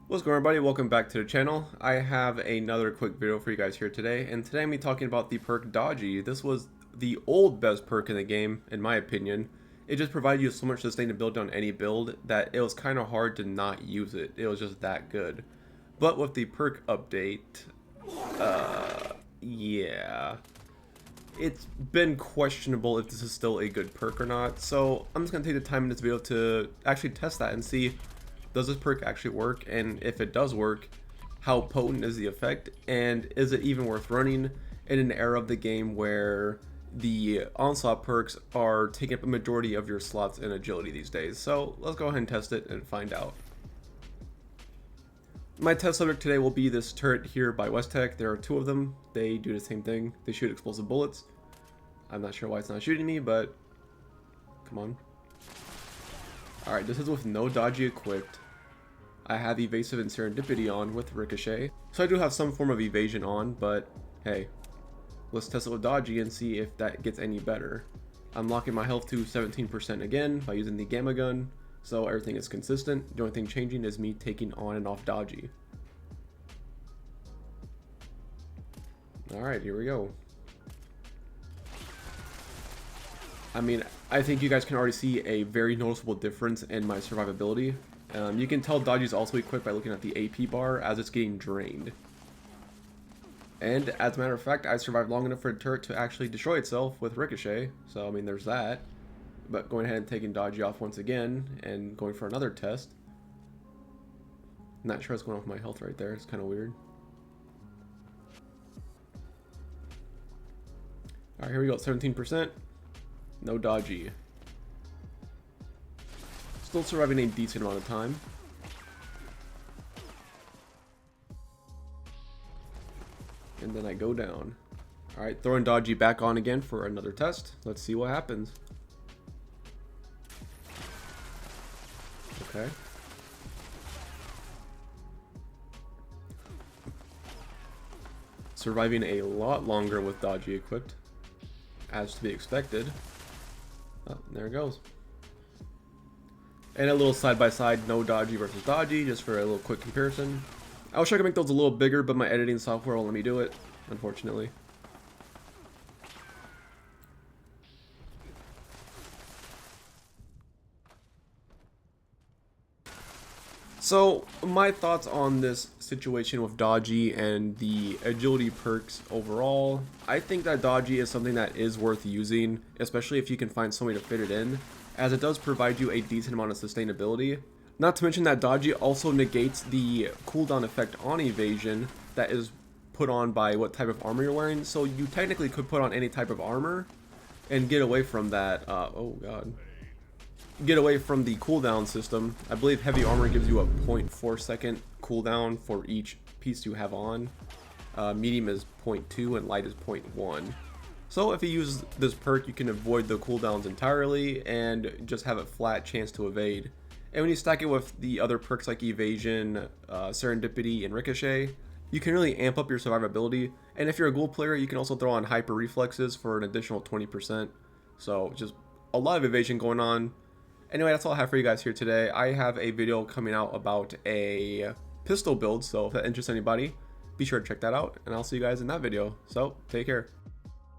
What's going on, everybody? Welcome back to the channel. I have another quick video for you guys here today, and today I'm going to be talking about the perk Dodgy. This was the old best perk in the game, in my opinion. It just provided you so much sustainability on any build that it was kind of hard to not use it. It was just that good. But with the perk update, yeah, it's been questionable if this is still a good perk or not. So I'm just going to take the time in this video to actually test that and see, does this perk actually work, and if it does work, how potent is the effect, and is it even worth running in an era of the game where the onslaught perks are taking up a majority of your slots in agility these days. So let's go ahead and test it and find out. My test subject today will be this turret here by Westtech. There are two of them. They do the same thing. They shoot explosive bullets. I'm not sure why it's not shooting me, but come on. Alright, this is with no Dodgy equipped. I have evasive and serendipity on with ricochet. So I do have some form of evasion on, but hey, let's test it with Dodgy and see if that gets any better. I'm locking my health to 17% again by using the gamma gun, so everything is consistent. The only thing changing is me taking on and off Dodgy. Alright, here we go. I mean, I think you guys can already see a very noticeable difference in my survivability. You can tell Dodgy is also equipped by looking at the AP bar as it's getting drained. And as a matter of fact, I survived long enough for the turret to actually destroy itself with ricochet. So I mean, there's that. But going ahead and taking Dodgy off once again and going for another test. Not sure what's going on with my health right there. It's kind of weird. Alright, here we go. 17%. No Dodgy. Still surviving a decent amount of time. And then I go down. Alright, throwing Dodgy back on again for another test. Let's see what happens. Okay. Surviving a lot longer with Dodgy equipped, as to be expected. Oh, there it goes. And a little side-by-side, no Dodgy versus Dodgy, just for a little quick comparison. I wish I could make those a little bigger, but my editing software won't let me do it, unfortunately. So, my thoughts on this situation with Dodgy and the agility perks overall. I think that Dodgy is something that is worth using, especially if you can find some way to fit it in, as it does provide you a decent amount of sustainability. Not to mention that Dodgy also negates the cooldown effect on evasion that is put on by what type of armor you're wearing, so you technically could put on any type of armor and get away from that, oh god. Get away from the cooldown system. I believe heavy armor gives you a 0.4 second cooldown for each piece you have on. Medium is 0.2 and light is 0.1. So if you use this perk, you can avoid the cooldowns entirely and just have a flat chance to evade. And when you stack it with the other perks like evasion, serendipity, and ricochet, you can really amp up your survivability. And if you're a ghoul player, you can also throw on hyper reflexes for an additional 20%. So just a lot of evasion going on. Anyway, that's all I have for you guys here today. I have a video coming out about a pistol build, so if that interests anybody, be sure to check that out, and I'll see you guys in that video. So, take care.